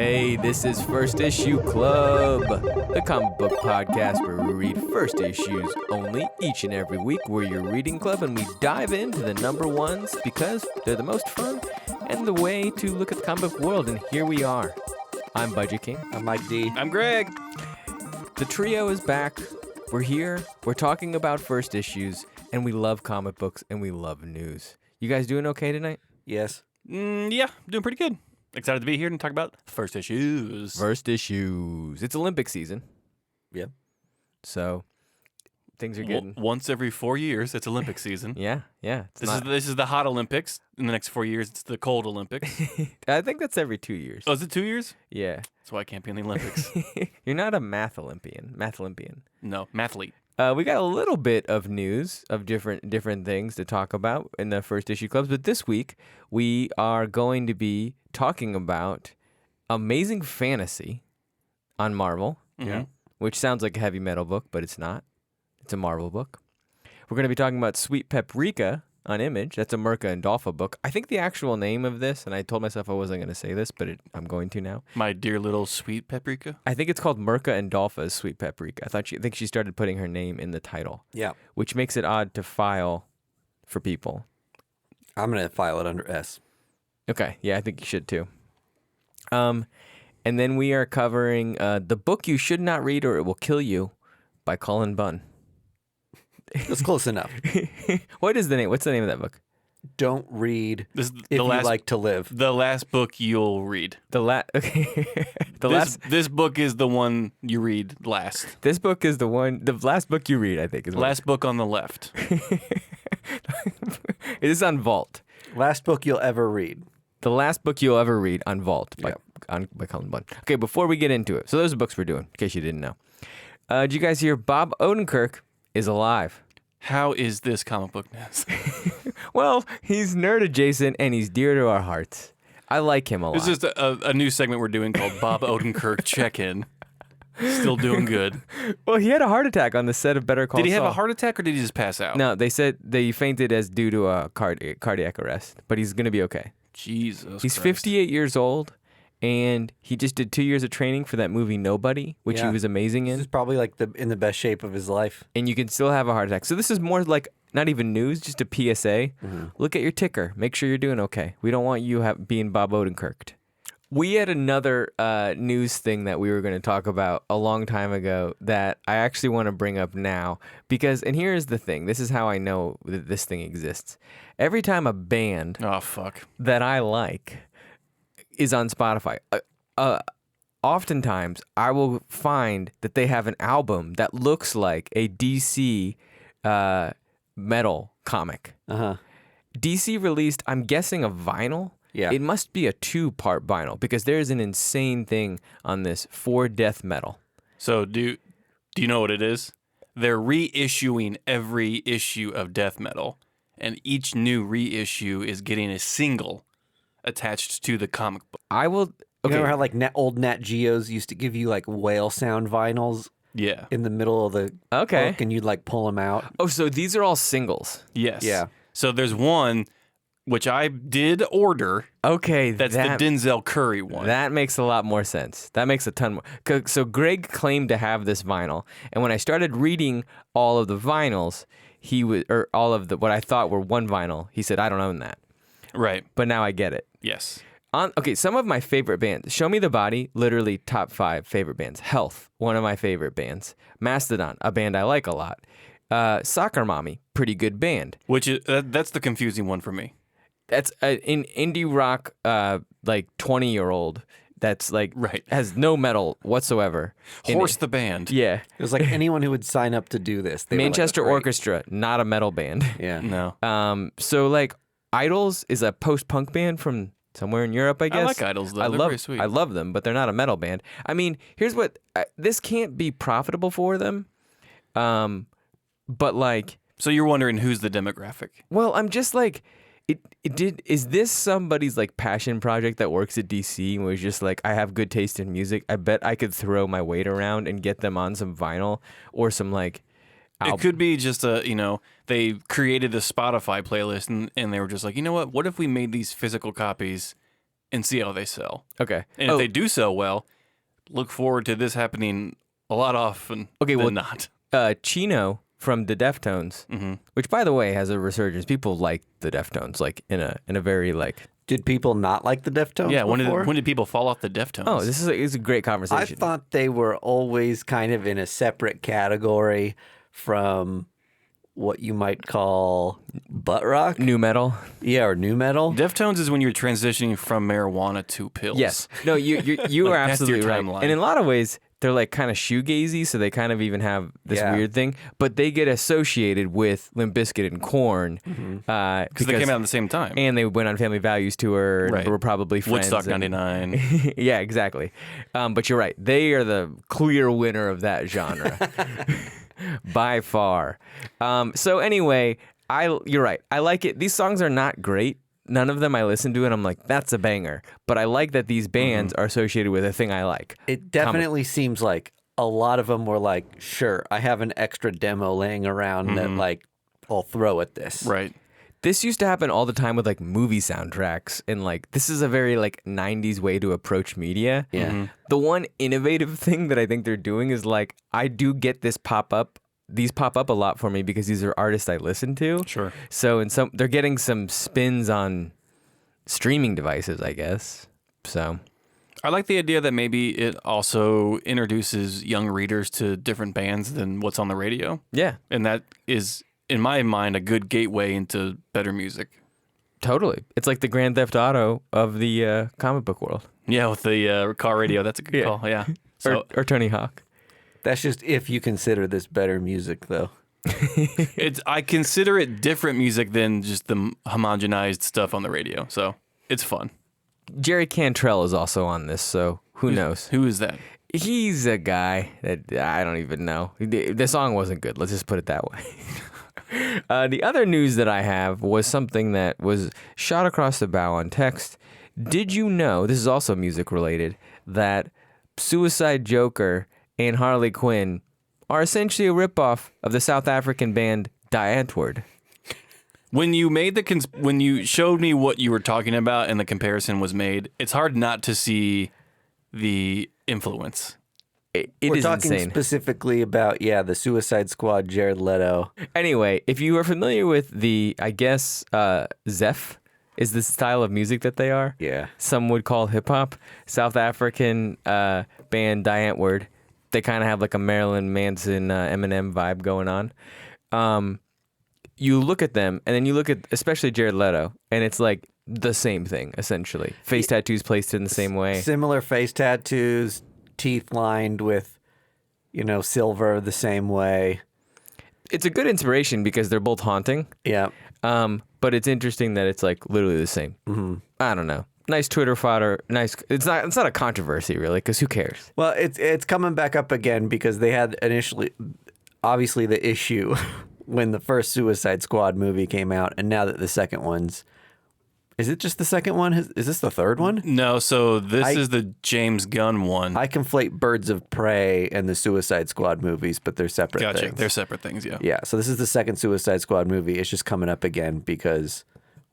Hey, this is First Issue Club, the comic book podcast where we read first issues only each and every week. We're your reading club and we dive into the number ones because they're the most fun and the way to look at the comic book world. And here we are. I'm Budget King. I'm Mike D. I'm Greg. The trio is back. We're here. We're talking about first issues and we love comic books and we love news. You guys doing okay tonight? Yes. Yeah, doing pretty good. Excited to be here and talk about first issues. First issues. It's Olympic season. Yeah. So things are getting... Once every 4 years, it's Olympic season. Yeah. This is the hot Olympics. In the next 4 years, it's the cold Olympics. I think that's every 2 years. Oh, is it 2 years? Yeah. That's why I can't be in the Olympics. You're not a math Olympian. No, mathlete. We got a little bit of news of different things to talk about in the first issue clubs, but this week we are going to be talking about Amazing Fantasy on Marvel, which sounds like a heavy metal book, but it's not. It's a Marvel book. We're going to be talking about Sweet Paprika on Image. That's a Mirka Andolfo book. I think the actual name of this, and I told myself I wasn't going to say this, but I'm going to now. My dear little sweet paprika. I think it's called Mirka Andolfo's Sweet Paprika. I think she started putting her name in the title. Yeah. Which makes it odd to file for people. I'm going to file it under S. Okay. Yeah, I think you should too. And then we are covering The Book You Should Not Read or It Will Kill You by Cullen Bunn. That's close enough. What's the name of that book? Don't read This if you like to live. The last book you'll read. This book is the one you read last. This book is the last book you read, I think. Is Last book on the left. It is on Vault. Last book you'll ever read. The last book you'll ever read on Vault by Cullen Bunn. Okay, before we get into it, so those are books we're doing, in case you didn't know. Did you guys hear Bob Odenkirk is alive? How is this comic book news? Well, he's nerd adjacent and he's dear to our hearts. I like him a lot. This is just a new segment we're doing called Bob Odenkirk Check-In. Still doing good. Well, he had a heart attack on the set of Better Call Saul. Did he have a heart attack or did he just pass out? No, they said they fainted as due to a cardiac arrest, but he's going to be okay. Jesus He's Christ. 58 years old, and he just did 2 years of training for that movie Nobody, which he was amazing This in. is probably like in the best shape of his life. And you can still have a heart attack. So this is more like not even news, just a PSA. Look at your ticker. Make sure you're doing okay. We don't want you being Bob Odenkirked. We had another news thing that we were going to talk about a long time ago that I actually want to bring up now because, and here's the thing, this is how I know that this thing exists. Every time a band that I like is on Spotify, oftentimes I will find that they have an album that looks like a DC metal comic. DC released, I'm guessing, a vinyl. Yeah. It must be a 2-part vinyl because there's an insane thing on this for death metal. So do you know what it is? They're reissuing every issue of death metal, and each new reissue is getting a single attached to the comic book. I will. You Okay. remember how like old Nat Geos used to give you like whale sound vinyls Yeah. in the middle of the book and you'd like pull them out? Oh, so these are all singles. Yes. Yeah. So there's one which I did order. Okay, That's the Denzel Curry one. That makes a lot more sense. That makes a ton more. So Greg claimed to have this vinyl, and when I started reading all of the vinyls, all of what I thought were one vinyl, he said, "I don't own that." Right. But now I get it. Yes. Some of my favorite bands. Show Me the Body, literally top 5 favorite bands. Health, one of my favorite bands. Mastodon, a band I like a lot. Soccer Mommy, pretty good band. Which is that's the confusing one for me. That's an indie rock, like 20-year-old. That's like has no metal whatsoever. Horse the band. Yeah, It was like anyone who would sign up to do this. They were like, Manchester "That's great." Orchestra, not a metal band. Yeah. No. So like Idols is a post-punk band from somewhere in Europe, I guess. I like Idols though. They're very sweet. I love them, but they're not a metal band. I mean, here's what this can't be profitable for them. But like, so you're wondering who's the demographic? well, I'm just like, is this somebody's like passion project that works at DC and was just like, I have good taste in music. I bet I could throw my weight around and get them on some vinyl or some like It could be just they created the Spotify playlist and they were just like, you know what if we made these physical copies and see how they sell. Okay. And if they do sell well, look forward to this happening a lot often than not. Chino from the Deftones, which by the way has a resurgence. People like the Deftones, like in a very like. Did people not like the Deftones? Yeah, before? when did people fall off the Deftones? Oh, this is a great I conversation. thought they were always kind of in a separate category from what you might call butt rock. New metal. Yeah, or new metal. Deftones is when you're transitioning from marijuana to pills. Yes. No, you are That's your absolutely right. timeline. And in a lot of ways, they're like kind of shoegazy, so they kind of even have this Yeah. weird thing. But they get associated with Limp Bizkit and Korn Because they came out at the same time. and they went on Family Values tour and Right. were probably friends. Woodstock and- 99. Yeah, exactly. But you're right. They are the clear winner of that genre by far. So anyway, you're right. I like it. These songs are not great. None of them I listen to and I'm like, that's a banger. But I like that these bands are associated with a thing I like. It definitely seems like a lot of them were like, sure, I have an extra demo laying around that like I'll throw at this. Right. This used to happen all the time with like movie soundtracks, and like this is a very like 90s way to approach media. Yeah. The one innovative thing that I think they're doing is like I do get this pop up. These pop up a lot for me because these are artists I listen to. Sure. So they're getting some spins on streaming devices, I guess. So I like the idea that maybe it also introduces young readers to different bands than what's on the radio. yeah, And that is, in my mind, a good gateway into better music. totally. It's like the Grand Theft Auto of the comic book world, Yeah, with the car radio. That's a good Yeah. call. Yeah. So or Tony Hawk. That's just if you consider this better music, though. I consider it different music than just the homogenized stuff on the radio. So it's fun. Jerry Cantrell is also on this, so who knows? Who is that? He's a guy that I don't even know. The song wasn't good. Let's just put it that way. The other news that I have was something that was shot across the bow on text. Did you know, this is also music related, that Suicide Joker and Harley Quinn are essentially a ripoff of the South African band Die Antwoord? When you made when you showed me what you were talking about and the comparison was made, it's hard not to see the influence. It We're is talking insane. specifically about, the Suicide Squad, Jared Leto. Anyway, if you are familiar with the, I guess, Zeph is the style of music that they are. Yeah. Some would call hip hop. South African band Die Antwoord. They kind of have like a Marilyn Manson, Eminem vibe going on. You look at them, and then you look at especially Jared Leto, and it's like the same thing essentially. Face tattoos placed in the same way. Similar face tattoos, teeth lined with, silver the same way. It's a good inspiration because they're both haunting. Yeah. But it's interesting that it's like literally the same. Mm-hmm. I don't know. Nice Twitter fodder. Nice. It's not a controversy really, because who cares? Well, it's coming back up again because they had initially, obviously, the issue when the first Suicide Squad movie came out, and now that the second one's, is it just the second one? Is this the third one? No, so this is the James Gunn one. I conflate Birds of Prey and the Suicide Squad movies, but they're separate Gotcha. things. They're separate things, yeah. Yeah, so this is the second Suicide Squad movie. It's just coming up again because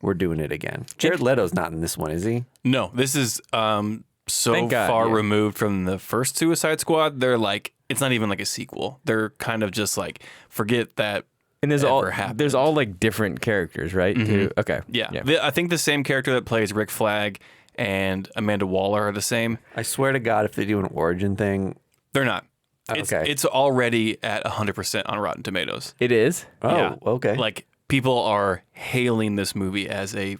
we're doing it again. Jared Leto's not in this one, is he? No, this is so Thank God, far yeah. removed from the first Suicide Squad. They're like, it's not even like a sequel. They're kind of just like, forget that. And there's ever happened. there's all like different characters, right? Too? Okay. Yeah. I think the same character that plays Rick Flag and Amanda Waller are the same. I swear to God, if they do an origin thing. They're not. Okay. It's already at 100% on Rotten Tomatoes. It is. Oh, Yeah. okay. Like, people are hailing this movie as a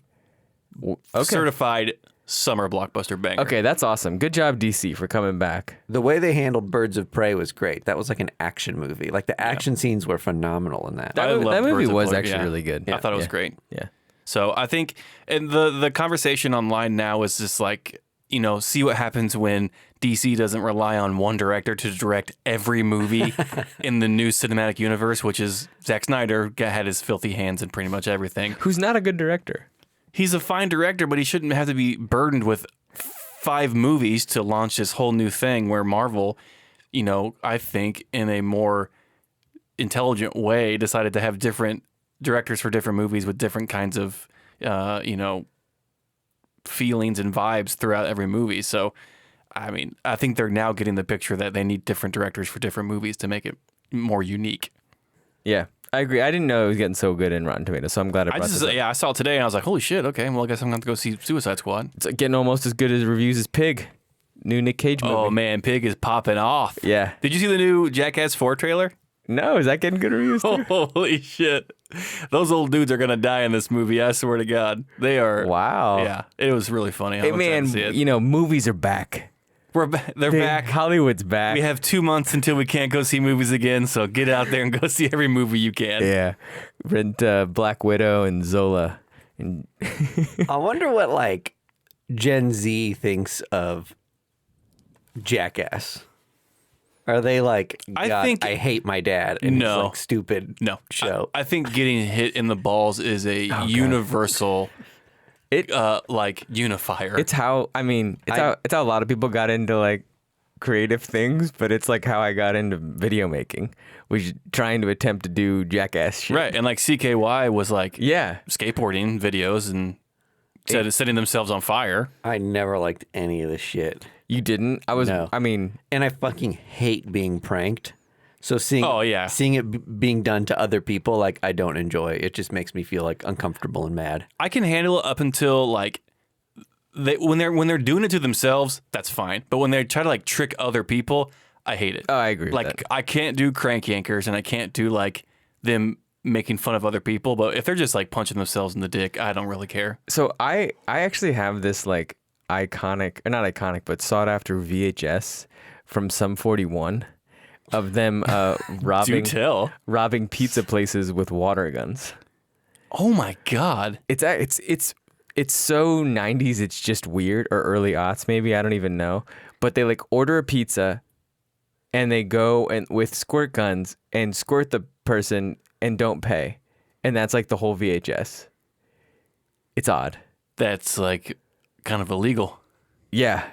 certified summer blockbuster banger. Okay, that's awesome. Good job, DC, for coming back. The way they handled Birds of Prey was great. That was like an action movie. Like the action scenes were phenomenal in that. That I movie, loved that movie Birds of was Prey, actually yeah. really good. I thought it was great. Yeah. So I think, and the conversation online now is just like, see what happens when DC doesn't rely on one director to direct every movie in the new cinematic universe, which is Zack Snyder had his filthy hands in pretty much everything. Who's not a good director? He's a fine director, but he shouldn't have to be burdened with 5 movies to launch this whole new thing where Marvel, I think in a more intelligent way decided to have different directors for different movies with different kinds of, feelings and vibes throughout every movie. So, I mean, I think they're now getting the picture that they need different directors for different movies to make it more unique. Yeah, I agree. I didn't know it was getting so good in Rotten Tomatoes, so I'm glad I brought this up. I saw it today and I was like, holy shit, okay, well, I guess I'm going to have to go see Suicide Squad. It's getting almost as good as reviews as Pig, new Nick Cage movie. Oh, man, Pig is popping off. Yeah. Did you see the new Jackass 4 trailer? No, is that getting good reviews too? Holy shit. Those old dudes are going to die in this movie, I swear to God. They are. Wow. Yeah, it was really funny. Hey, man, you know, movies are back. They're back. Hollywood's back. We have 2 months until we can't go see movies again, so get out there and go see every movie you can. Yeah. Rent Black Widow and Zola. And I wonder what like Gen Z thinks of Jackass. Are they like, God, I hate my dad and no. it's like stupid show? I think getting hit in the balls is a universal like unifier. it's how, I mean, it's how a lot of people got into like creative things, but it's like how I got into video making, was trying to attempt to do Jackass shit. Right, and like CKY was like Yeah. skateboarding videos and setting themselves on fire. I never liked any of this shit. You didn't? No. I mean, And I fucking hate being pranked. So seeing it being done to other people, like I don't enjoy. It just makes me feel like uncomfortable and mad. I can handle it up until like when they're doing it to themselves, that's fine. But when they try to like trick other people, I hate it. oh, I agree Like with that. I can't do crank yankers and I can't do like them making fun of other people. But if they're just like punching themselves in the dick, I don't really care. So I actually have this like iconic, or not iconic, but sought after VHS from Sum 41 of them robbing pizza places with water guns. Oh my God. It's so 90s, it's just weird, or early aughts maybe, I don't even know. But they like order a pizza and they go and with squirt guns and squirt the person and don't pay. And that's like the whole VHS. It's odd. That's like kind of illegal. Yeah.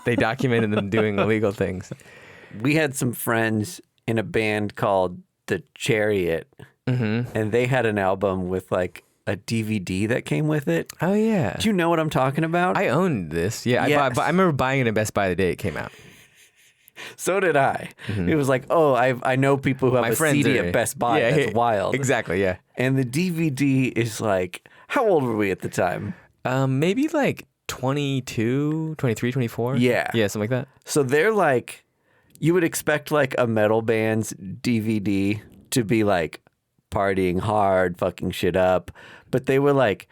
They documented them doing illegal things. We had some friends in a band called The Chariot, and they had an album with like a DVD that came with it. Oh, yeah. Do you know what I'm talking about? I owned this. Yeah. Yes. I remember buying it at Best Buy the day it came out. So did I. It was like, oh, I know people who have a CD at Best Buy. Yeah, That's wild. Exactly, yeah. And the DVD is like, how old were we at the time? Maybe like 22, 23, 24. Yeah. Yeah, something like that. So they're like, you would expect like a metal band's DVD to be like partying hard, fucking shit up. But they were like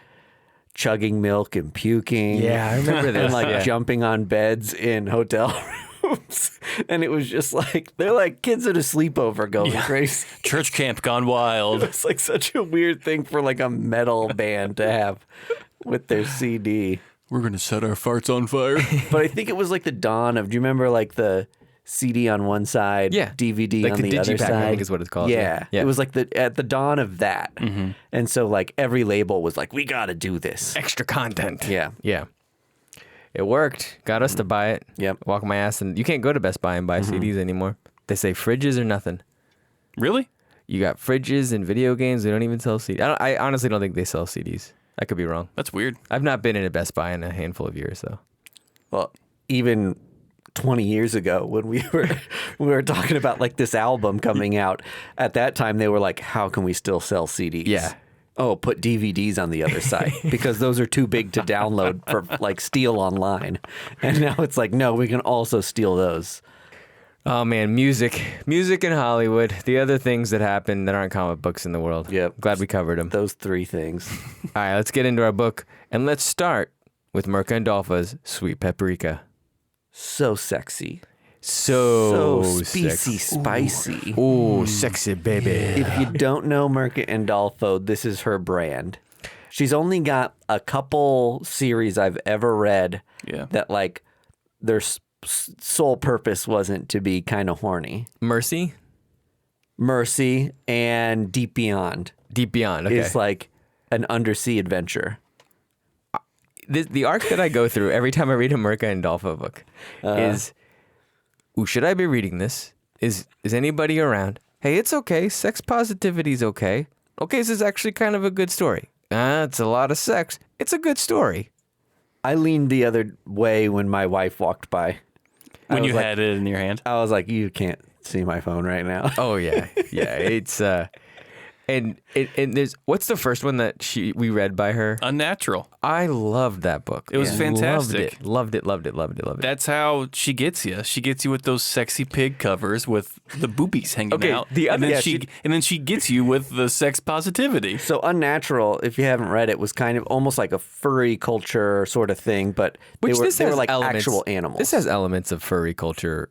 chugging milk and puking. Yeah, I remember this. And like yeah. jumping on beds in hotel rooms. And it was just like, they're like kids at a sleepover going crazy. Church camp gone wild. It's like such a weird thing for like a metal band to have with their CD. We're going to set our farts on fire. But I think it was like the dawn of, do you remember like the CD on one side, Yeah. DVD Like on the other Digipack, I side? think is what it's called. Yeah. Yeah. It was like at the dawn of that. And so like every label was like, we got to do this. Extra content. Yeah. Yeah. It worked. Got us to buy it. Yep. Walk my ass. And you can't go to Best Buy and buy CDs anymore. They say fridges or nothing. Really? You got fridges and video games. They don't even sell CDs. I honestly don't think they sell CDs. I could be wrong. That's weird. I've not been in a Best Buy in a handful of years, though. Well, even 20 years ago when we were talking about like this album coming out, at that time they were like, how can we still sell CDs? Yeah. Oh, put DVDs on the other side because those are too big to download for like steal online. And now it's like, no, we can also steal those. Oh, man, music in Hollywood. The other things that happen that aren't comic books in the world. Yep. Glad we covered them. Those three things. All right, let's get into our book. And let's start with Mirka Andolfo's Sweet Paprika. So sexy. So specy, sexy. spicy. Ooh, sexy baby. If you don't know Mirka Andolfo, this is her brand. She's only got a couple series I've ever read that like their sole purpose wasn't to be kind of horny. Mercy and Deep Beyond. Deep Beyond, okay. Is like an undersea adventure. The arc that I go through every time I read a Mirka Andolfo book is, ooh, should I be reading this? Is anybody around? Hey, it's okay. Sex positivity's okay. Okay, this is actually kind of a good story. It's a lot of sex. It's a good story. I leaned the other way when my wife walked by. When I you was had it in your hand. I was like, you can't see my phone right now. Oh yeah, yeah. It's and there's what's the first one that we read by her? Unnatural. I loved that book. It was fantastic. Loved it. That's how she gets you. She gets you with those sexy pig covers with the boobies hanging Okay, out. the other- and then she gets you with the sex positivity. So Unnatural, if you haven't read it, was kind of almost like a furry culture sort of thing, but Which they this were has like elements, actual animals. This has elements of furry culture,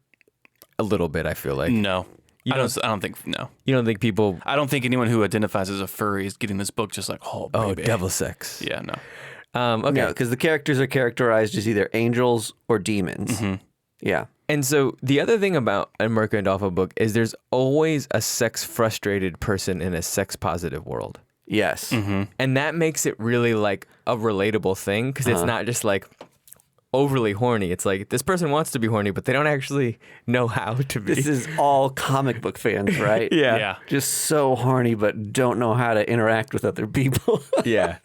a little bit. I feel like No. You I don't think no. you don't think people. I don't think anyone who identifies as a furry is getting this book just like, oh, Oh, baby. devil sex. Yeah, no. Okay. No, because the characters are characterized as either angels or demons. Mm-hmm. Yeah. And so the other thing about a Mirka Andolfo book is there's always a sex frustrated person in a sex positive world. Yes. Mm-hmm. And that makes it really like a relatable thing because it's not just like overly horny. It's like this person wants to be horny, but they don't actually know how to be. This is all comic book fans, right? Yeah. Yeah. Just so horny, but don't know how to interact with other people. Yeah.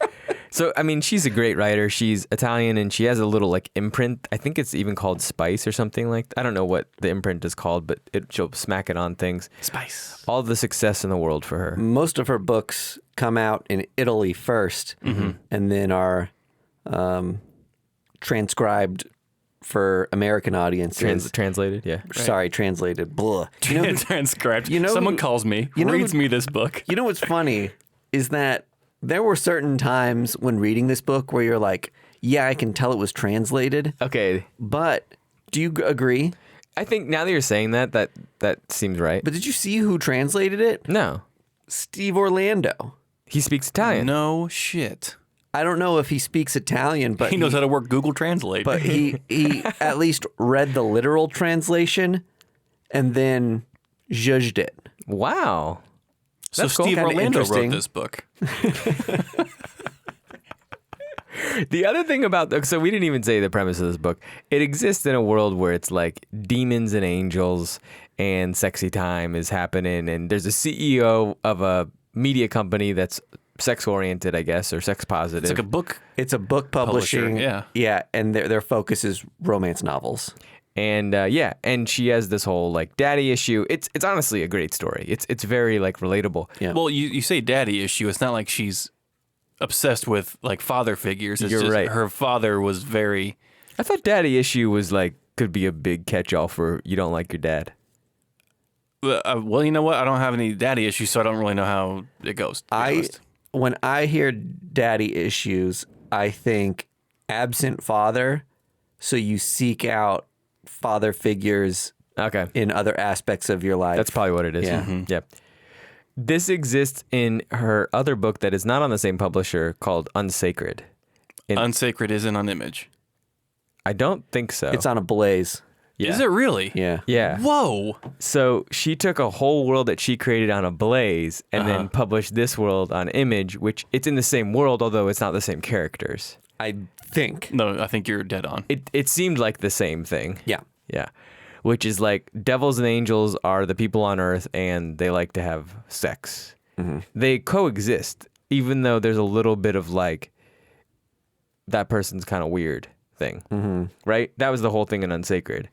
So, I mean, she's a great writer. She's Italian and she has a little like imprint. I think it's even called Spice or something like that. I don't know what the imprint is called, but she'll smack it on things. Spice. All the success in the world for her. Most of her books come out in Italy first and then are transcribed for American audiences. Translated, yeah. Sorry, translated. Blah. You know, Transcribed. you know Someone who- calls me, you know reads who- me this book. you know what's funny is that there were certain times when reading this book where you're like, yeah, I can tell it was translated, Okay. but do you agree? I think now that you're saying that seems right. But did you see who translated it? No. Steve Orlando. He speaks Italian. No shit. I don't know if he speaks Italian, but He knows how to work Google Translate. but he at least read the literal translation and then judged it. Wow. so that's cool. Steve Kinda Orlando wrote interesting. this book. The other thing about so we didn't even say the premise of this book. It exists in a world where it's like demons and angels and sexy time is happening, and there's a CEO of a media company that's sex oriented, I guess, or sex positive. It's like a book. It's a book publishing. Publisher, Yeah, and their focus is romance novels. And and she has this whole like daddy issue. It's honestly a great story. It's very like relatable. Yeah. Well, you say daddy issue. It's not like she's obsessed with like father figures. It's You're just right. her father was very. I thought daddy issue was like could be a big catch-all for you don't like your dad. Well, you know what? I don't have any daddy issues, so I don't really know how it goes. To be honest. When I hear daddy issues, I think absent father. So you seek out father figures Okay. in other aspects of your life. That's probably what it is. Yeah. Yeah. This exists in her other book that is not on the same publisher called Unsacred. Unsacred isn't on Image. I don't think so. It's on a blaze. Yeah. Is it really? Yeah. Yeah. Whoa. So she took a whole world that she created on a blaze and then published this world on Image, which it's in the same world, although it's not the same characters. I think. No, I think you're dead on. It seemed like the same thing. Yeah. Yeah. Which is like devils and angels are the people on earth and they like to have sex. They coexist, even though there's a little bit of like, that person's kind of weird thing. Right? That was the whole thing in Unsacred.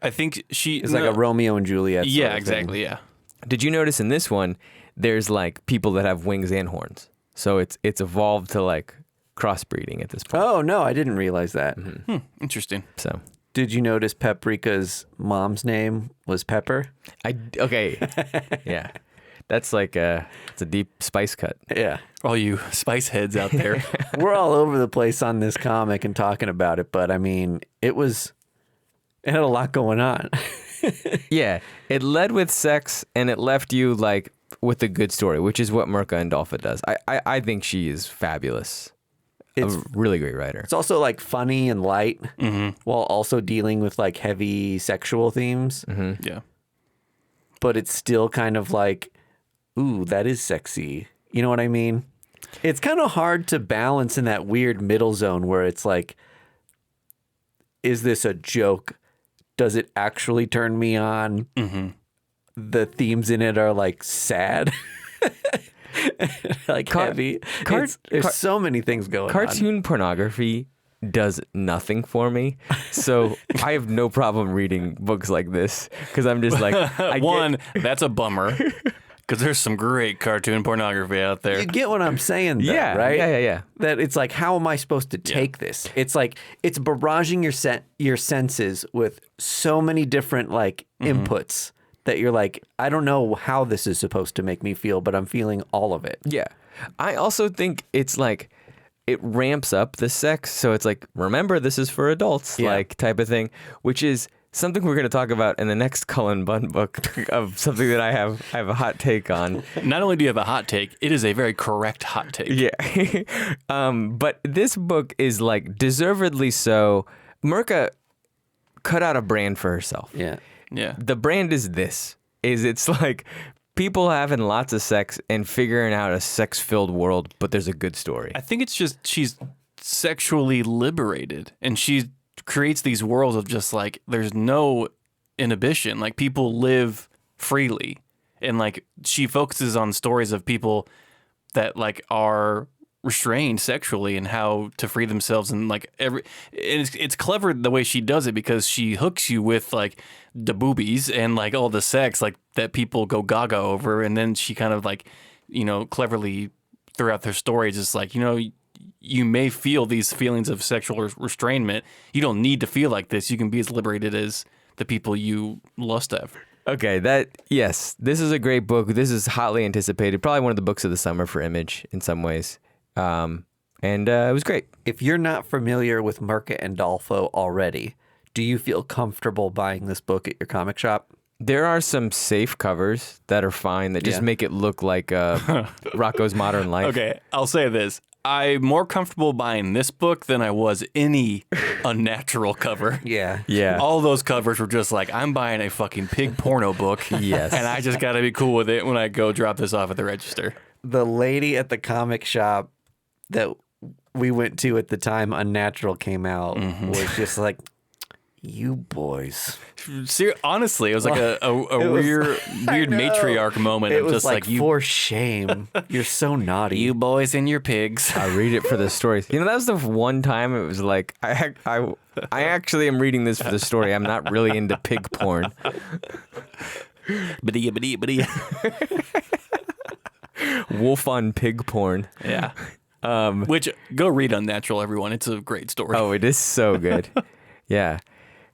I think she. It's like a Romeo and Juliet. sort Yeah, of thing. exactly. Yeah. Did you notice in this one, there's like people that have wings and horns. So it's evolved to like crossbreeding at this point. Oh, no, I didn't realize that. Interesting. So Did you notice Paprika's mom's name was Pepper? okay. Yeah. That's like it's a deep spice cut. Yeah. All you spice heads out there. We're all over the place on this comic and talking about it, but I mean, it had a lot going on. Yeah. It led with sex and it left you like with a good story, which is what Mirka Andolfo does. I think she is fabulous. It's A really great writer. It's also like funny and light while also dealing with like heavy sexual themes, Yeah. but it's still kind of like, ooh, that is sexy. You know what I mean? It's kind of hard to balance in that weird middle zone where it's like, is this a joke? Does it actually turn me on? The themes in it are like sad. Like heavy. There's so many things going on. Cartoon pornography does nothing for me. So I have no problem reading books like this because I'm just like, that's a bummer because there's some great cartoon pornography out there. You get what I'm saying, though, Yeah, right? yeah. That it's like, how am I supposed to take this? It's like it's barraging your senses with so many different like inputs that you're like, I don't know how this is supposed to make me feel, but I'm feeling all of it. Yeah. I also think it's like it ramps up the sex. So it's like, remember, this is for adults, like type of thing, which is something we're going to talk about in the next Cullen Bunn book of something that I have a hot take on. Not only do you have a hot take, it is a very correct hot take. Yeah. But this book is like deservedly so. Mirka cut out a brand for herself. Yeah. Yeah. The brand is this. It's like people having lots of sex and figuring out a sex-filled world, but there's a good story. I think it's just she's sexually liberated and she creates these worlds of just like there's no inhibition. Like people live freely. And like she focuses on stories of people that like are restrained sexually and how to free themselves and like it's clever the way she does it because she hooks you with like the boobies and like all the sex like that people go gaga over, and then she kind of like, you know, cleverly throughout their stories just like, you know, you may feel these feelings of sexual restrainment. You don't need to feel like this. You can be as liberated as the people you lust after. Okay, yes, this is a great book. This is hotly anticipated. Probably one of the books of the summer for Image in some ways. And it was great. If you're not familiar with Mirka Andolfo already, do you feel comfortable buying this book at your comic shop? There are some safe covers that are fine that just make it look like Rocco's Modern Life. Okay, I'll say this. I'm more comfortable buying this book than I was any unnatural cover. Yeah. All those covers were just like, I'm buying a fucking pig porno book. Yes. And I just got to be cool with it when I go drop this off at the register. The lady at the comic shop that we went to at the time Unnatural came out was just like, you boys. Honestly, it was like a weird matriarch moment. It of was just like, you, for shame. You're so naughty. you boys and your pigs. I read it for the stories. You know, that was the one time it was like, I actually am reading this for the story. I'm not really into pig porn. Badia. Wolf on pig porn. Yeah. Which, go read Unnatural, everyone. It's a great story. Oh, it is so good. Yeah.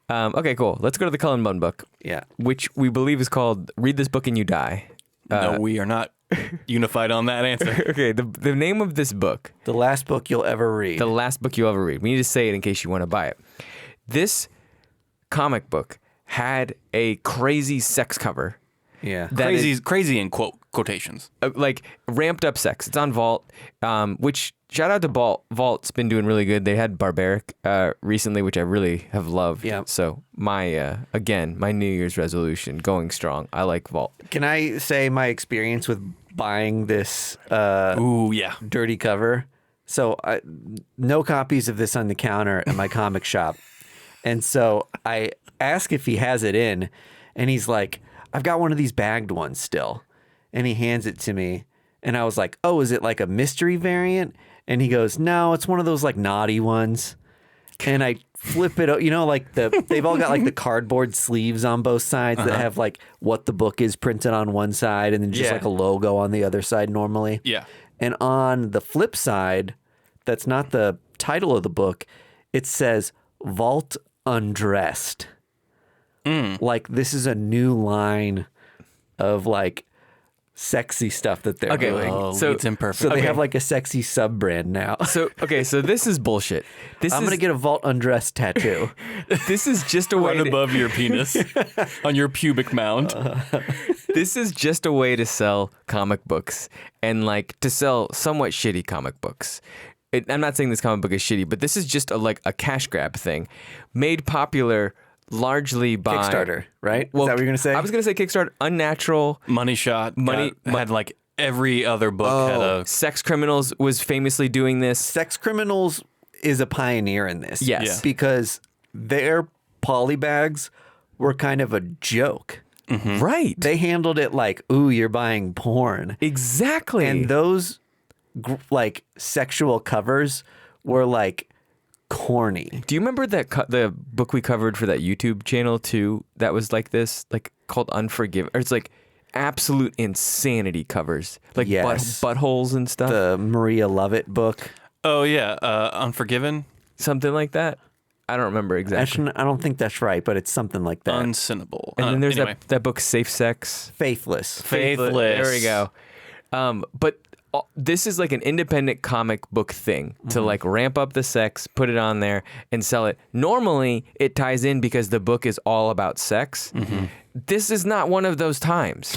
Okay, cool. Let's go to the Cullen Bunn book. Yeah. Which we believe is called Read This Book and You Die. No, we are not unified on that answer. Okay, the name of this book. The last book you'll ever read. The last book you'll ever read. We need to say it in case you want to buy it. This comic book had a crazy sex cover. Yeah. Crazy in quotations. Like ramped up sex. It's on Vault, which shout out to Vault. Vault's been doing really good. They had Barbaric recently, which I really have loved. Yeah. So my New Year's resolution going strong. I like Vault. Can I say my experience with buying this Ooh, yeah. dirty cover? So no copies of this on the counter at my comic shop. And so I ask if he has it in, and he's like, I've got one of these bagged ones still. And he hands it to me. And I was like, oh, is it like a mystery variant? And he goes, no, it's one of those like naughty ones. And I flip it, you know, like they've all got like the cardboard sleeves on both sides that have like what the book is printed on one side and then just like a logo on the other side normally. Yeah. And on the flip side, that's not the title of the book, it says Vault Undressed. Like this is a new line of like sexy stuff that they're doing. Oh, So- it's imperfect. So they have like a sexy sub brand now. So this is bullshit. I'm gonna get a Vault Undressed tattoo. This is just a way. right above your penis on your pubic mound. This is just a way to sell comic books and like to sell somewhat shitty comic books. I'm not saying this comic book is shitty, but this is just like a cash grab thing, made popular largely by Kickstarter, right? Well, is that what you're gonna say? I was gonna say Kickstarter, Unnatural. Money Shot. Money- had like every other book had a. Sex Criminals was famously doing this. Sex Criminals is a pioneer in this. Yes. Yeah. Because their polybags were kind of a joke. Right. They handled it like, ooh, you're buying porn. Exactly. And those like sexual covers were like corny. Do you remember that the book we covered for that YouTube channel too? That was like this, like called Unforgiven. Or it's like absolute insanity covers, like Yes. buttholes and stuff. The Maria Lovett book. Oh yeah, Unforgiven, Something like that. I don't remember exactly. Actually, I don't think that's right, but it's something like that. Unsinnable. And then there's anyway. that book, Safe Sex. Faithless. Faithless. There we go. But this is like an independent comic book thing to like ramp up the sex, put it on there, and sell it. Normally, it ties in because the book is all about sex. This is not one of those times.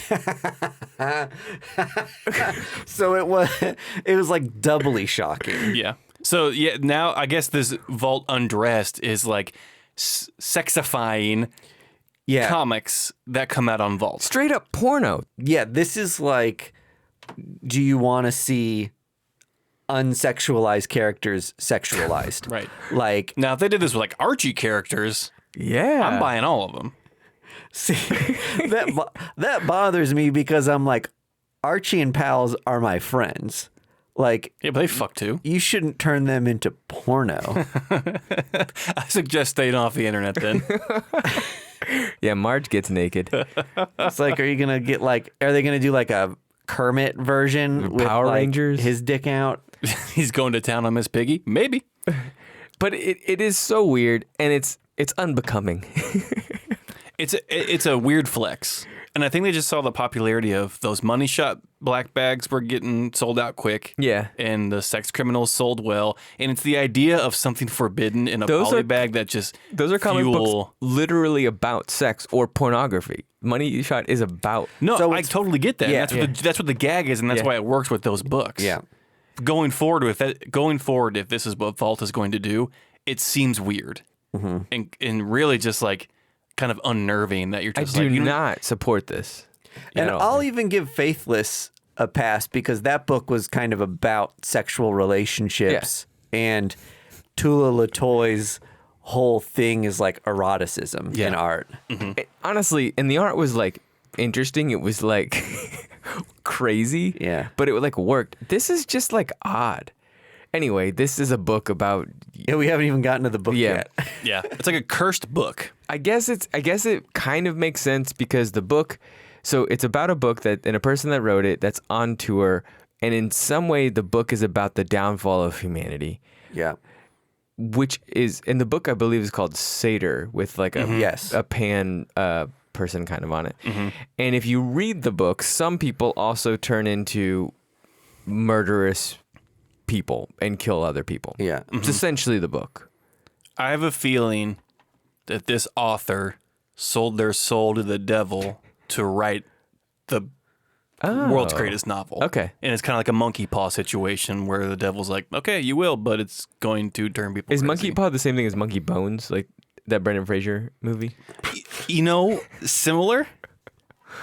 So it was like doubly shocking. Yeah. So yeah, now I guess this Vault Undressed is like sexifying Yeah. comics that come out on Vault. Straight up porno. Yeah, this is like, do you want to see unsexualized characters sexualized? Right. Like, Now, if they did this with like Archie characters, Yeah. I'm buying all of them. see, that bothers me because I'm like, Archie and pals are my friends. Like, Yeah, but they fuck too. you shouldn't turn them into porno. I suggest staying off the internet then. Yeah, Marge gets naked. It's like, are you gonna get like, are they gonna do like a Kermit version with Power like, Rangers? his dick out? He's going to town on Miss Piggy? Maybe. But it is so weird, and it's unbecoming. It's a weird flex. And I think they just saw the popularity of those money shot black bags were getting sold out quick. Yeah. And the sex criminals sold well. And it's the idea of something forbidden in a Those poly are- bag that just Those are comic fuel. books literally about sex or pornography. Money Shot is about. No, So I it's- totally get that. yeah. That's what the gag is, and that's Yeah. why it works with those books. Yeah. Going forward, if this is what Vault is going to do, it seems weird and really just like kind of unnerving that you're I just do like you know- not support this. And at all. I'll even give Faithless a pass because that book was kind of about sexual relationships. And Tula Latoy's whole thing is like eroticism in art. Honestly, and the art was like interesting. It was like crazy. Yeah. But it like worked. This is just like odd. Anyway, this is a book about. Yeah, we haven't even gotten to the book Yeah. yet. Yeah, it's like a cursed book. I guess it kind of makes sense because the book. So it's about a book that and a person that wrote it that's on tour, and in some way the book is about the downfall of humanity, Yeah. which is in the book I believe is called Satyr with like a Yes. a pan person kind of on it. And if you read the book, some people also turn into murderous people and kill other people. Yeah. It's essentially the book. I have a feeling that this author sold their soul to the devil to write the world's greatest novel. Okay. And it's kind of like a monkey paw situation where the devil's like, okay, you will, but it's going to turn people Is crazy. Monkey Paw the same thing as Monkey Bones, like that Brendan Fraser movie? You know, similar,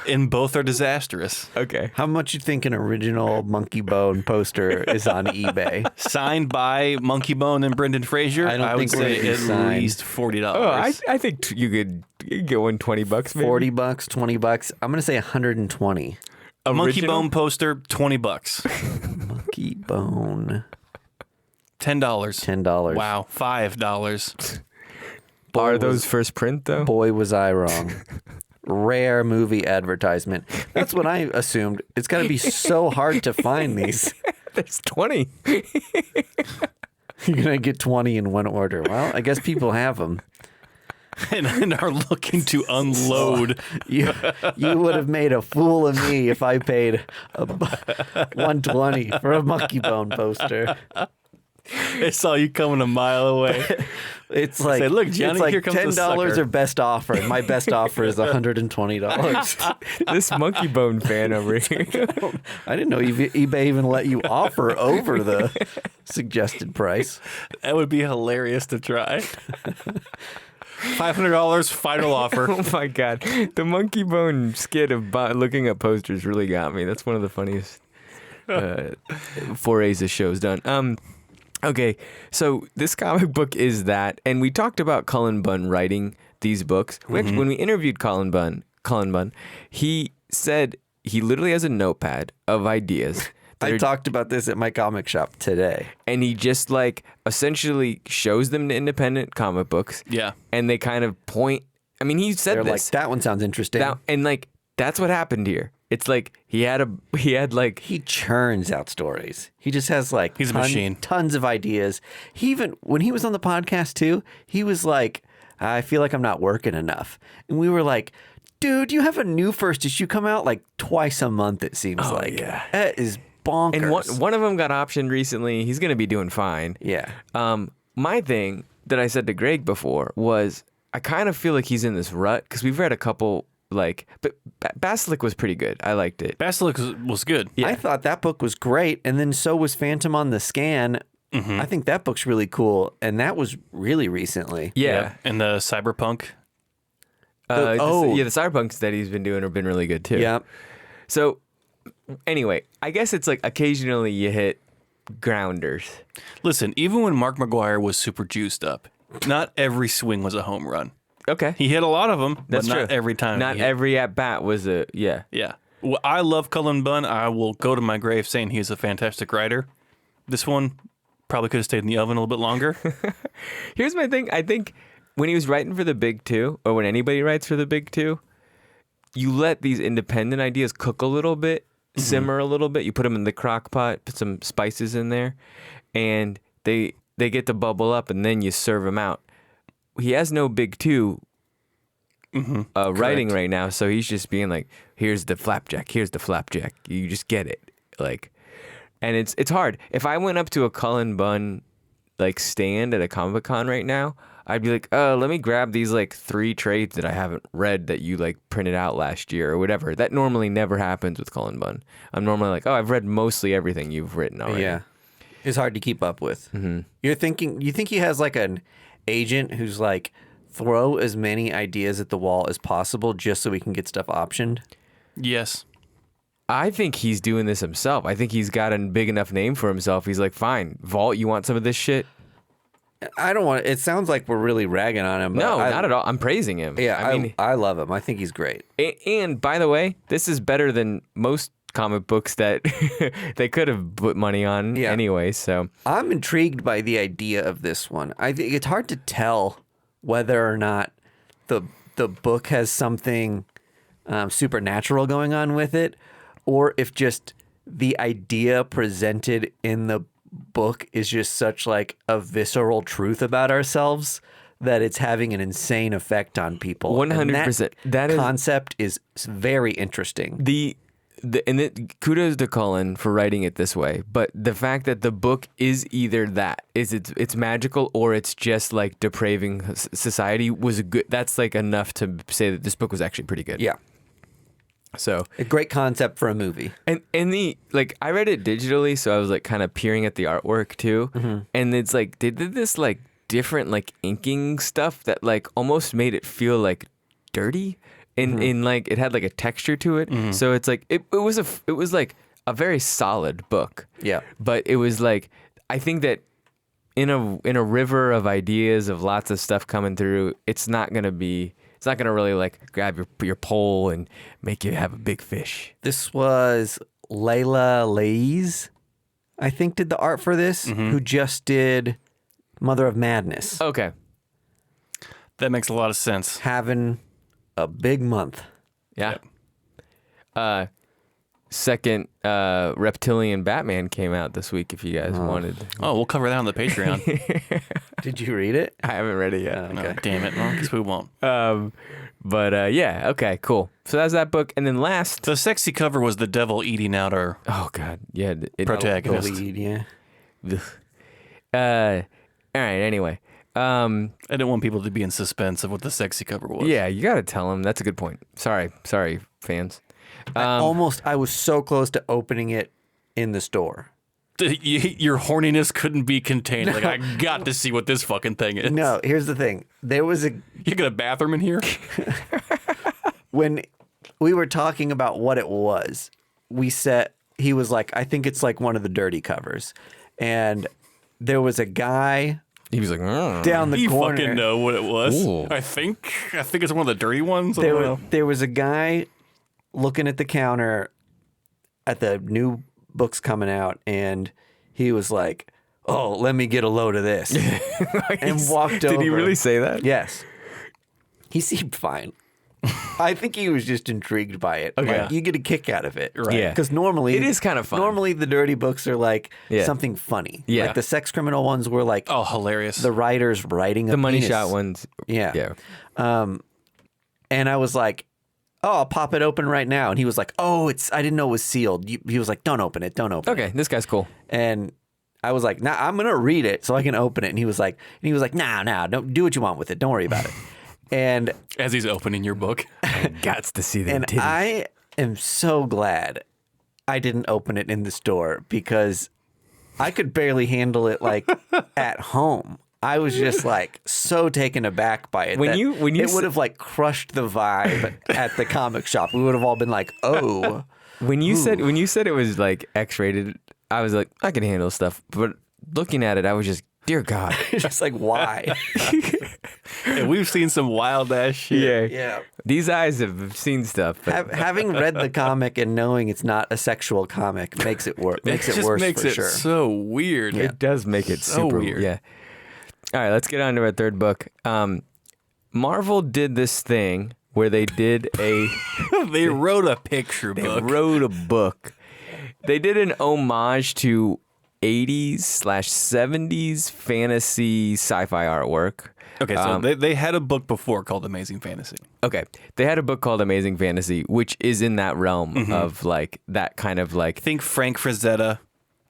and both are disastrous. Okay. How much you think an original Monkey Bone poster is on eBay? Signed by Monkey Bone and Brendan Fraser, I don't would think we're say gonna be at signed. least $40. Oh, I think you could get one $20 maybe. $40, $20. I'm gonna say 120. A Monkey Original? Bone poster, $20. Monkey Bone. $10. $10. Wow, $5. Are those first print though? Boy, was I wrong. Rare movie advertisement. That's what I assumed. It's got to be so hard to find these. There's 20. You're gonna get 20 in one order. Well, I guess people have them. and are looking to unload. You would have made a fool of me if I paid 120 for a Monkey Bone poster. They saw you coming a mile away. It's like, Say, "Look, Johnny, it's like here comes the $10 sucker." or best offer. And my best offer is $120. This Monkey Bone fan over here. I didn't know eBay even let you offer over the suggested price. That would be hilarious to try. $500 final offer. Oh my god, the Monkey Bone skit of looking at posters really got me. That's one of the funniest forays the show's done. Okay, so this comic book is that, and we talked about Cullen Bunn writing these books. When we interviewed Cullen Bunn, he said he literally has a notepad of ideas I talked about this at my comic shop today. And he just like essentially shows them the independent comic books. Yeah. And they kind of point. I mean, he said They're like, this. that one sounds interesting. And like, that's what happened here. It's like he had like He churns out stories. He just has like He's a machine. Tons of ideas. He even, when he was on the podcast too, he was like, I feel like I'm not working enough. And we were like, dude, you have a new first issue come out like twice a month, it seems like. yeah. That is bonkers. And one of them got optioned recently. He's going to be doing fine. Yeah. My thing that I said to Greg before was I kind of feel like he's in this rut because we've read a couple but Basilisk was pretty good. I liked it. Basilisk was good. Yeah. I thought that book was great. And then so was Phantom on the Scan. Mm-hmm. I think that book's really cool. And that was really recently. Yeah. And the Cyberpunk. The Cyberpunks that he's been doing have been really good too. Yeah. So anyway, I guess it's like occasionally you hit grounders. Listen, even when Mark McGuire was super juiced up, not every swing was a home run. Okay. He hit a lot of them, That's but not true. every time. Not he hit. every at bat was a yeah. Yeah. Well, I love Cullen Bunn. I will go to my grave saying he's a fantastic writer. This one probably could have stayed in the oven a little bit longer. Here's my thing. I think when he was writing for the big two, or when anybody writes for the big two, you let these independent ideas cook a little bit, simmer a little bit. You put them in the crock pot, put some spices in there, and they get to bubble up, and then you serve them out. He has no big two writing right now, so he's just being like, here's the flapjack, here's the flapjack. You just get it. Like, and it's hard. If I went up to a Cullen Bunn like stand at a Comic-Con right now, I'd be like, let me grab these like 3 trades that I haven't read that you like printed out last year or whatever. That normally never happens with Cullen Bunn. I'm normally like, I've read mostly everything you've written already. Yeah. It's hard to keep up with. Mm-hmm. You think he has like an agent who's like, throw as many ideas at the wall as possible just so we can get stuff optioned? Yes. I think he's doing this himself. I think he's got a big enough name for himself. He's like, fine, Vault, you want some of this shit? I don't want. It sounds like we're really ragging on him. But No, not at all. I'm praising him. Yeah, I mean, I love him. I think he's great. and by the way, this is better than most comic books that they could have put money on anyway. So I'm intrigued by the idea of this one. I think it's hard to tell whether or not the book has something supernatural going on with it, or if just the idea presented in the book is just such like a visceral truth about ourselves that it's having an insane effect on people. 100%. That concept is very interesting. Kudos to Cullen for writing it this way, but the fact that the book is either it's magical or it's just like depraving society was good. That's like enough to say that this book was actually pretty good. Yeah. So a great concept for a movie. And I read it digitally, so I was like kind of peering at the artwork too. Mm-hmm. And it's like they did this like different like inking stuff that like almost made it feel like dirty. In like it had like a texture to it. Mm-hmm. So it's like it was like a very solid book. Yeah. But it was like I think that in a river of ideas of lots of stuff coming through, it's not gonna really like grab your pole and make you have a big fish. This was Layla Lays, I think, did the art for this, who just did Mother of Madness. Okay. That makes a lot of sense. Having a big month. Yeah. Second Reptilian Batman came out this week if you guys wanted. Oh, we'll cover that on the Patreon. Did you read it? I haven't read it yet. Okay. No, damn it. Well, guess we won't. But yeah, okay, cool. So that's that book. And then last... The sexy cover was the devil eating out our Oh, God. Yeah. protagonist. The lead, yeah. All right, anyway. I didn't want people to be in suspense of what the sexy cover was. Yeah, you got to tell them. That's a good point. Sorry, fans. I was so close to opening it in the store. Your horniness couldn't be contained. Like, I got to see what this fucking thing is. No, here's the thing. There was You got a bathroom in here? when we were talking about what it was, he was like, I think it's like one of the dirty covers. And there was a guy He was like, down the You corner. fucking know what it was. Ooh. I think it's one of the dirty ones. I don't know. There was a guy looking at the counter at the new book's coming out, and he was like, "Oh, let me get a load of this," and walked over. Did he really say that? Yes. He seemed fine. I think he was just intrigued by it. Okay. Like, you get a kick out of it. Right. Yeah. Because normally... It is kind of fun. Normally the dirty books are like something funny. Yeah. Like the sex criminal ones were like... Oh, hilarious. The writer's writing The money penis. shot ones. Yeah. And I was like, oh, I'll pop it open right now. And he was like, oh, I didn't know it was sealed. He was like, don't open it. Don't open it. Okay, this guy's cool. And I was like, nah, I'm going to read it so I can open it. And he was like, nah, don't do what you want with it. Don't worry about it. And as he's opening your book. Gots to see them and titties. I am so glad I didn't open it in the store because I could barely handle it like at home. I was just like so taken aback by it. When that you it would have like crushed the vibe at the comic shop. We would have all been like, oh. When you said it was like X-rated, I was like, I can handle stuff. But looking at it, I was just, dear God. Just like, why? And we've seen some wild ass shit. Yeah. These eyes have seen stuff. But Having read the comic and knowing it's not a sexual comic makes it worse. Makes it worse makes for it sure. so weird. it does make it So super weird. Yeah. All right, let's get on to our third book. Marvel did this thing where they did a They wrote a picture they book. wrote a book. They did an homage to 80s/70s fantasy sci-fi artwork. Okay, so they had a book before called Amazing Fantasy. Okay, they had a book called Amazing Fantasy, which is in that realm of like that kind of like Think Frank Frazetta.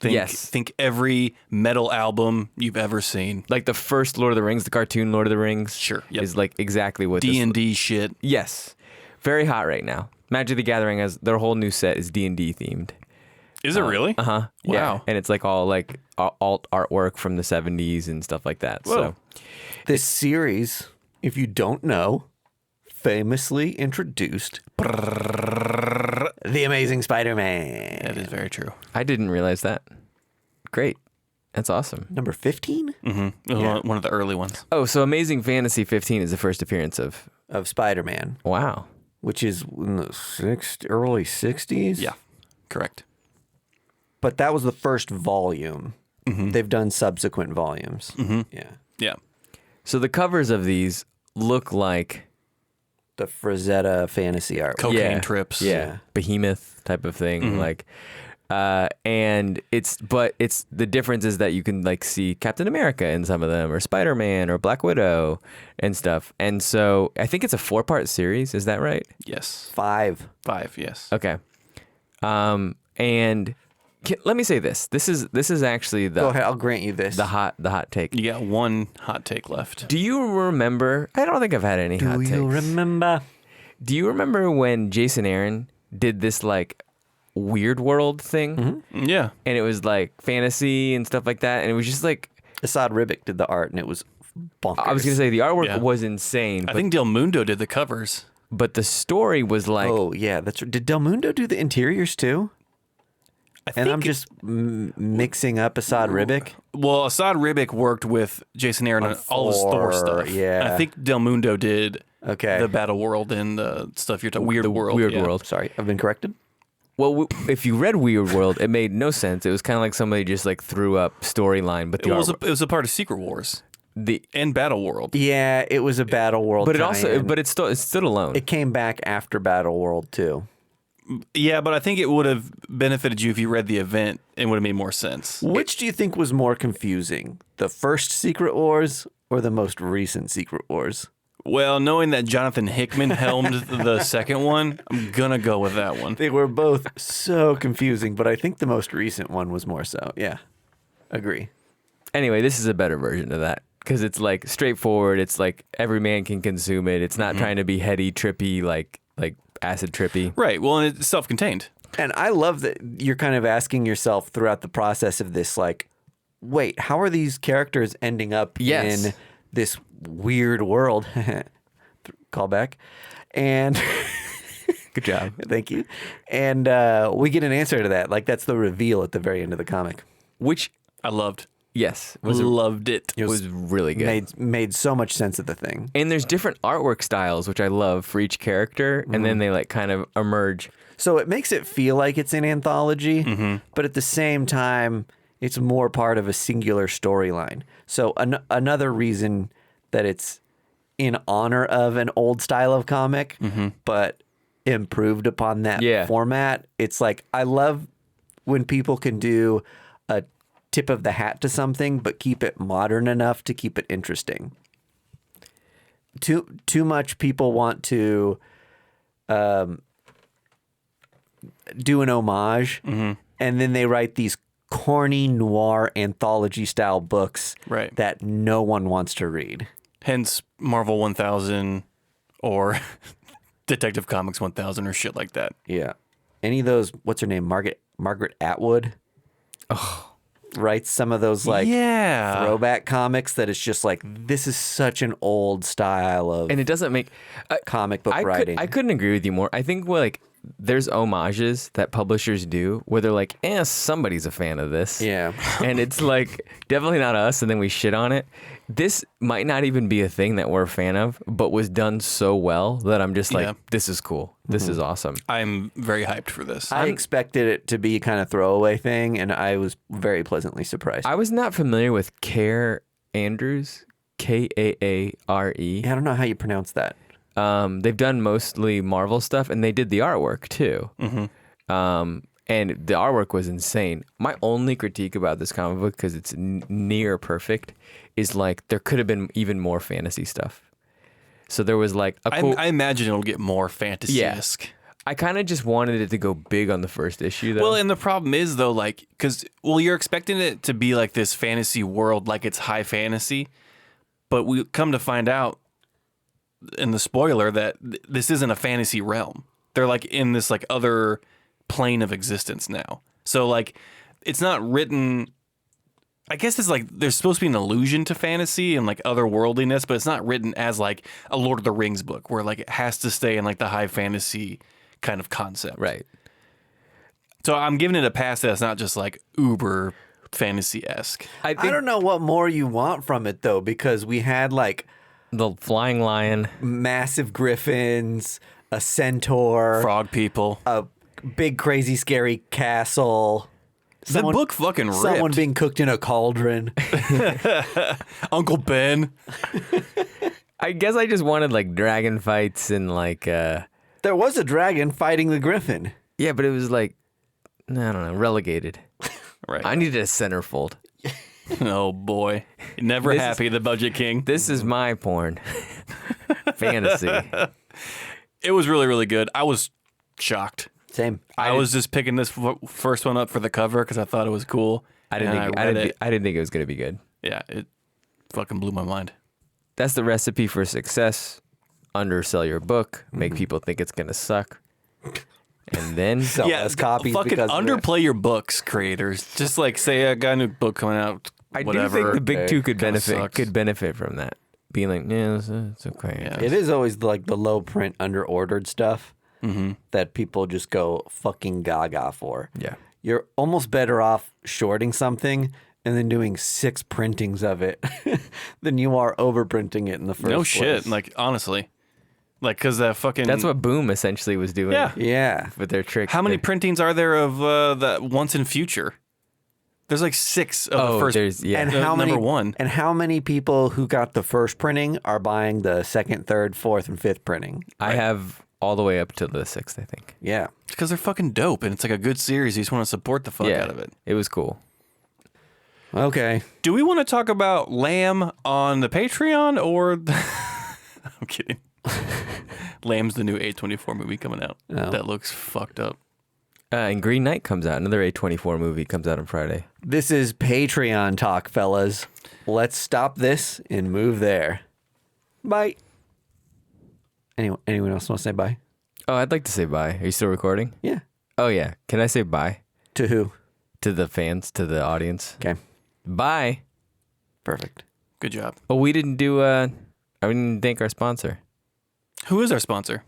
Yes. Think every metal album you've ever seen. like the first Lord of the Rings, the cartoon Lord of the Rings. Sure, yep. is like exactly what this- D&D shit. Yes, very hot right now. Magic the Gathering has their whole new set is D&D themed. Is it really? Wow. Wow. And it's like all like alt artwork from the 70s and stuff like that. Whoa. So This series, if you don't know, famously introduced The Amazing Spider-Man. That is very true. I didn't realize that. Great. That's awesome. Number 15 It was one of the early ones. Oh, so Amazing Fantasy 15 is the first appearance of. of Spider-Man, Wow. which is in the early 60s. Yeah, correct. But that was the first volume. They've done subsequent volumes. Yeah. Yeah. So the covers of these look like The Frazetta fantasy art. Cocaine trips. Yeah. Behemoth type of thing. Like and it's the difference is that you can like see Captain America in some of them or Spider-Man or Black Widow and stuff. And so I think it's a 4-part series, is that right? Yes. 5. 5, yes. Okay. And let me say this. This is actually Go ahead, I'll grant you this. the hot take. You got one hot take left. Do you remember? I don't think I've had any hot Do takes. you remember? Do you remember when Jason Aaron did this like Weird World thing? Yeah. And it was like fantasy and stuff like that. And it was just like, Assad Ribic did the art, and it was bonkers. I was going to say the artwork Yeah. was insane, I but, think Del Mundo did the covers. but the story was like, Oh, yeah. That's Did Del Mundo do the interiors too? And I'm just mixing up Assad Ribic. Well, Assad Ribic worked with Jason Aaron on all his Thor stuff. yeah. And I think Del Mundo did Okay. the Battle World and the stuff you're talking Weird World. Weird yeah. World. Sorry, I've been corrected. Well, if you read Weird World, it made no sense. It was kind of like somebody just like threw up storyline, but It was a part of Secret Wars the and Battle World. Yeah, it was a Battle World. but it also tie-in. but it's stood alone. It came back after Battle World too. Yeah, but I think it would have benefited you if you read the event and would have made more sense. Which do you think was more confusing, the first Secret Wars or the most recent Secret Wars? Well, knowing that Jonathan Hickman helmed the second one, I'm going to go with that one. They were both so confusing, but I think the most recent one was more so. Yeah, agree. Anyway, this is a better version of that because it's like straightforward. It's like every man can consume it. It's not trying to be heady, trippy, like acid trippy. Right. Well, and it's self-contained. And I love that you're kind of asking yourself throughout the process of this, like, wait, how are these characters ending up Yes. in this weird world? Callback. And Good job. thank you. And we get an answer to that. Like, that's the reveal at the very end of the comic. Which I loved. Yes, Loved it. It was really good. Made so much sense of the thing. And there's different artwork styles, which I love for each character, and then they like kind of emerge. So it makes it feel like it's an anthology, but at the same time, it's more part of a singular storyline. So another reason that it's in honor of an old style of comic, but improved upon that format. It's like, I love when people can do a tip of the hat to something, but keep it modern enough to keep it interesting. Too much people want to do an homage, and then they write these corny noir anthology style books that no one wants to read. Hence Marvel 1000 or Detective Comics 1000 or shit like that. Yeah. Any of those, what's her name? Margaret Atwood? Oh. Writes some of those like throwback comics that it's just like, this is such an old style of And it doesn't make comic book writing. I couldn't agree with you more. I think like there's homages that publishers do where they're like, somebody's a fan of this. Yeah. And it's like, definitely not us, and then we shit on it. This might not even be a thing that we're a fan of, but was done so well that I'm just like, this is cool. This is awesome. I'm very hyped for this. I expected it to be kind of throwaway thing, and I was very pleasantly surprised. I was not familiar with Care Andrews, Kaare. I don't know how you pronounce that. They've done mostly Marvel stuff, and they did the artwork too. And the artwork was insane. My only critique about this comic book, because it's near perfect, is like there could have been even more fantasy stuff. So there was like a cool... I imagine it'll get more fantasy-esque. Yeah. I kind of just wanted it to go big on the first issue, though. Well, and the problem is, though, like, because, you're expecting it to be like this fantasy world, like it's high fantasy, but we come to find out in the spoiler that this isn't a fantasy realm. They're like in this like other plane of existence now. So like it's not written, I guess it's like there's supposed to be an allusion to fantasy and like otherworldliness, but it's not written as like a Lord of the Rings book where like it has to stay in like the high fantasy kind of concept. Right. So I'm giving it a pass that it's not just like uber fantasy-esque. I don't know what more you want from it though, because we had like the flying lion, massive griffins, a centaur, frog people, a big crazy scary castle. The book fucking ripped. Someone being cooked in a cauldron. Uncle Ben. I guess I just wanted like dragon fights and like There was a dragon fighting the griffin. Yeah, but it was like, I don't know, relegated. Right. I needed a centerfold. Oh boy. Never happy, the Budget King. This is my porn. Fantasy. It was really, really good. I was shocked. Same. I was just picking this first one up for the cover because I thought it was cool. I didn't think it was going to be good. Yeah, it fucking blew my mind. That's the recipe for success. Undersell your book, make people think it's going to suck. And then Sell less copies. Fucking because underplay your books, creators. Just like say I got a new book coming out. I whatever. do think the big two could Kinda benefit from that. Being like, yeah, it's okay. Yeah. it is always like the low print under ordered stuff that people just go fucking gaga for. Yeah. You're almost better off shorting something and then doing 6 printings of it than you are overprinting it in the first place. No shit. Like, honestly. Like, because that fucking... That's what Boom essentially was doing. Yeah. Yeah. With their trick. How many printings are there of the Once and Future? There's like 6 of the first... And number 1. And how many people who got the first printing are buying the second, third, fourth, and fifth printing? I have all the way up to the 6th, I think. Yeah. Because they're fucking dope, and it's like a good series. You just want to support the fuck out of it. It was cool. Okay. Do we want to talk about Lamb on the Patreon, or... I'm kidding. Lamb's the new A24 movie coming out. Oh. That looks fucked up. And Green Knight comes out. Another A24 movie comes out on Friday. This is Patreon talk, fellas. Let's stop this and move there. Bye. Anyone else want to say bye? Oh, I'd like to say bye. Are you still recording? Yeah. Oh, yeah. Can I say bye? To who? To the fans, to the audience. Okay. Bye. Perfect. Good job. Oh, we didn't do, I didn't thank our sponsor. Who is our sponsor?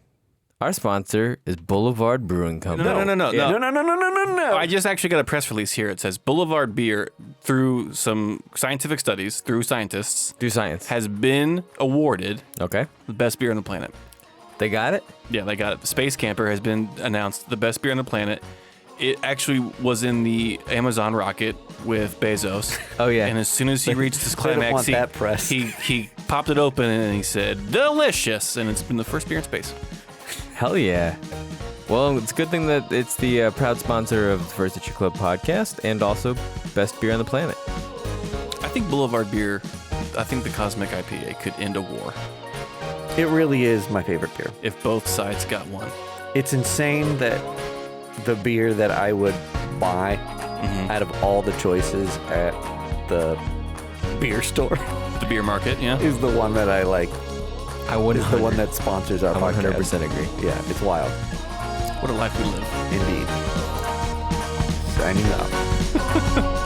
Our sponsor is Boulevard Brewing Company. No. No. I just actually got a press release here. It says Boulevard Beer, through some scientific studies, through scientists, Do science. has been awarded Okay. the best beer on the planet. They got it? Yeah, they got it. The Space Camper has been announced the best beer on the planet. It actually was in the Amazon rocket with Bezos. Oh, yeah. And as soon as he reached his They don't climax, want that press. he popped it open and he said, "Delicious!" And it's been the first beer in space. Hell yeah. Well, it's a good thing that it's the proud sponsor of the First Issue Club podcast and also best beer on the planet. I think Boulevard Beer, I think the Cosmic IPA could end a war It really is my favorite beer. if both sides got one. It's insane that the beer that I would buy out of all the choices at the beer store The beer market, yeah. is the one that I like. I wouldn't. Is the one that sponsors our I podcast. 100% agree. Yeah, it's wild. What a life we live. Indeed. Signing off.